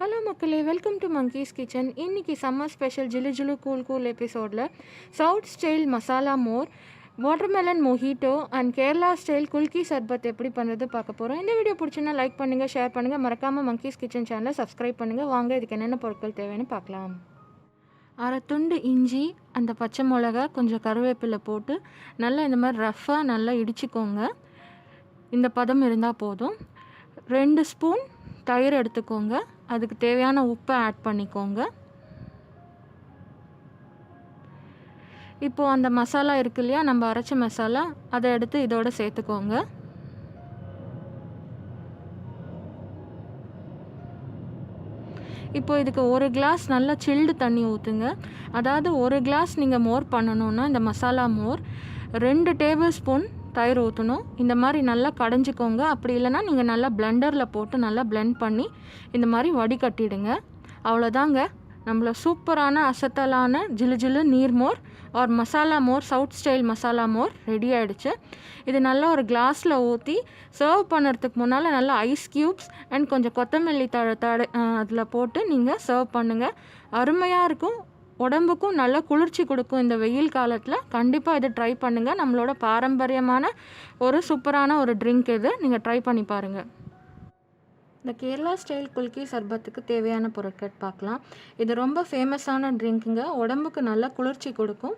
Hello மக்களே, welcome to Mangees kitchen. இன்றைக்கி summer special ஜிலு ஜிலு கூல் எபிசோடில் சவுத் ஸ்டைல் மசாலா மோர், watermelon mojito and Kerala style kulukki sarbath எப்படி பண்ணுறது பார்க்க போகிறோம். இந்த வீடியோ பிடிச்சின்னா லைக் பண்ணுங்கள், ஷேர் பண்ணுங்கள், மறக்காமல் மங்கீஸ் கிச்சன் சேனலை சப்ஸ்கிரைப் பண்ணுங்கள். வாங்க இதுக்கு என்னென்ன பொருட்கள் தேவைன்னு பார்க்கலாம். அரை துண்டு இஞ்சி, அந்த பச்சை மிளகா, கொஞ்சம் கருவேப்பிலை போட்டு நல்லா இந்த மாதிரி ரஃப்பாக நல்லா இடிச்சுக்கோங்க. இந்த பதம் இருந்தால் போதும். 2 ஸ்பூன் தயிர் எடுத்துக்கோங்க. அதுக்கு தேவையான உப்பை ஆட் பண்ணிக்கோங்க. இப்போது அந்த மசாலா இருக்கு இல்லையா, நம்ம அரைச்ச மசாலா, அதை எடுத்து இதோட சேர்த்துக்கோங்க. இப்போ இதுக்கு 1 கிளாஸ் நல்லா சில்டு தண்ணி ஊற்றுங்க. அதாவது 1 கிளாஸ் நீங்கள் மோர் பண்ணணுன்னா இந்த மசாலா மோர் 2 டேபிள் ஸ்பூன் தயிர் ஊற்றணும். இந்த மாதிரி நல்லா கடைஞ்சிக்கோங்க. அப்படி இல்லைனா நீங்கள் நல்லா பிளெண்டரில் போட்டு நல்லா பிளெண்ட் பண்ணி இந்த மாதிரி வடிகட்டிடுங்க. அவ்வளோதாங்க, நம்மள சூப்பரான அசத்தலான ஜிலு ஜிலு நீர் more or masala more, south style masala more ready ஆகிடுச்சு. இது நல்லா ஒரு கிளாஸில் ஊற்றி சர்வ் பண்ணுறதுக்கு முன்னால் நல்லா ஐஸ் க்யூப்ஸ் அண்ட் கொஞ்சம் கொத்தமல்லி தழை அதில் போட்டு நீங்கள் சர்வ் பண்ணுங்கள். அருமையாக இருக்கும். உடம்புக்கும் நல்லா குளிர்ச்சி கொடுக்கும். இந்த வெயில் காலத்தில் கண்டிப்பாக இதை ட்ரை பண்ணுங்கள். நம்மளோட பாரம்பரியமான ஒரு சூப்பரான ஒரு ட்ரிங்க் இது. நீங்கள் ட்ரை பண்ணி பாருங்கள். இந்த கேரளா ஸ்டைல் குல்கி சர்பத்துக்கு தேவையான பொருட்கள் பார்க்கலாம். இது ரொம்ப ஃபேமஸான ட்ரிங்க்குங்க. உடம்புக்கு நல்லா குளிர்ச்சி கொடுக்கும்.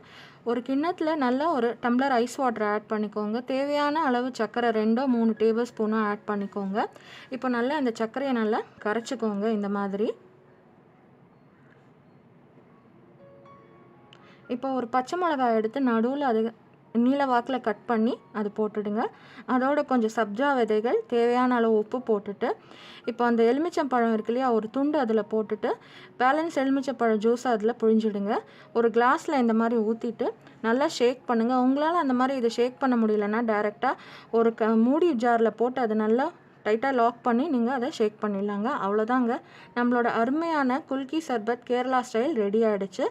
ஒரு கிண்ணத்தில் நல்லா ஒரு டம்ளர் ஐஸ் வாட்டர் ஆட் பண்ணிக்கோங்க. தேவையான அளவு சர்க்கரை 2-3 டேபிள் ஸ்பூனும் ஆட் பண்ணிக்கோங்க. இப்போ நல்லா அந்த சர்க்கரையை நல்லா கரைச்சிக்கோங்க. இந்த மாதிரி இப்போ ஒரு பச்சை மிளகாய் எடுத்து நடுவில் அது நீல வாக்கில் கட் பண்ணி அது போட்டுடுங்க. அதோட கொஞ்சம் சப்ஜா விதைகள், தேவையான அளவு உப்பு போட்டுட்டு இப்போ அந்த எலுமிச்சம்பழம் இருக்கு இல்லையா, ஒரு துண்டு அதில் போட்டுட்டு பேலன்ஸ் எலுமிச்சம்பழம் ஜூஸ் அதில் புழிஞ்சிடுங்க. ஒரு கிளாஸில் இந்த மாதிரி ஊற்றிட்டு நல்லா ஷேக் பண்ணுங்கள். உங்களால் அந்த மாதிரி இதை ஷேக் பண்ண முடியலன்னா டைரெக்டாக ஒரு மூடி ஜாரில் போட்டு அதை நல்லா டைட்டாக லாக் பண்ணி நீங்கள் அதை ஷேக் பண்ணிடலாங்க. அவ்வளோதாங்க, நம்மளோட அருமையான குல்கி சர்பத் கேரளா ஸ்டைல் ரெடி ஆகிடுச்சு.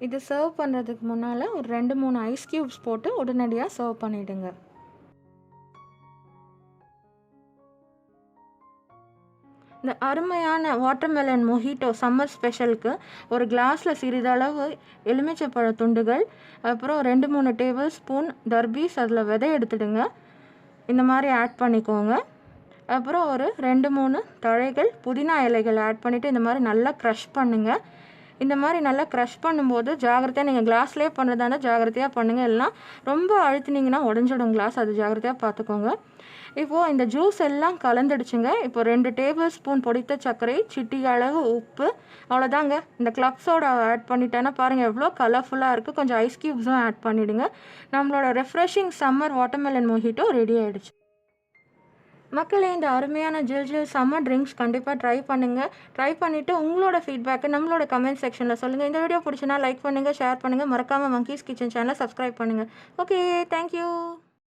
இது சர்வ் பண்ணுறதுக்கு முன்னால் ஒரு 2-3 ஐஸ் க்யூப்ஸ் போட்டு உடனடியாக சர்வ் பண்ணிவிடுங்க. இந்த அருமையான வாட்டர்மெலன் மொஹிட்டோ சம்மர் ஸ்பெஷலுக்கு ஒரு கிளாஸில் சிறிதளவு எலுமிச்சைப்பழ துண்டுகள், அப்புறம் 2-3 டேபிள் ஸ்பூன் தர்பீஸ், அதில் விதை எடுத்துடுங்க, இந்த மாதிரி ஆட் பண்ணிக்கோங்க. அப்புறம் ஒரு 2-3 தழைகள் புதினா இலைகள் ஆட் பண்ணிவிட்டு இந்த மாதிரி நல்லா க்ரஷ் பண்ணுங்கள். இந்த மாதிரி நல்லா க்ரஷ் பண்ணும்போது ஜாகிரதையாக, நீங்கள் கிளாஸ்லேயே பண்ணுறதா இருந்தால் ஜாகிரதையாக பண்ணுங்கள். எல்லாம் ரொம்ப அழுத்தினீங்கன்னா உடஞ்சிடும் கிளாஸ், அது ஜாகிரதையாக பார்த்துக்கோங்க. இப்போது இந்த ஜூஸ் எல்லாம் கலந்துடுச்சுங்க. இப்போ 2 டேபிள் ஸ்பூன் பொடித்த சர்க்கரை, சிட்டி அளவு உப்பு, அவ்வளோதாங்க. இந்த கிளப் சோடா ஆட் பண்ணிட்டேன்னா பாருங்கள் எவ்வளோ கலர்ஃபுல்லாக இருக்குது. கொஞ்சம் ஐஸ் க்யூப்ஸும் ஆட் பண்ணிவிடுங்க. நம்மளோட refreshing summer watermelon mojito ready ஆகிடுச்சு. மக்களே, இந்த அருமையான ஜில் சம்மர் ட்ரிங்க்ஸ் கண்டிப்பாக ட்ரை பண்ணுங்கள். ட்ரை பண்ணிவிட்டு உங்களோட ஃபீட்பேக்கை நம்மளோட கமெண்ட் செக்ஷனில் சொல்லுங்கள். இந்த வீடியோ பிடிச்சினா லைக் பண்ணுங்கள், ஷேர் பண்ணுங்கள், மறக்காமல் மங்கீஸ் கிச்சன் சேனலை சப்ஸ்கிரைப் பண்ணுங்கள். Okay, thank you.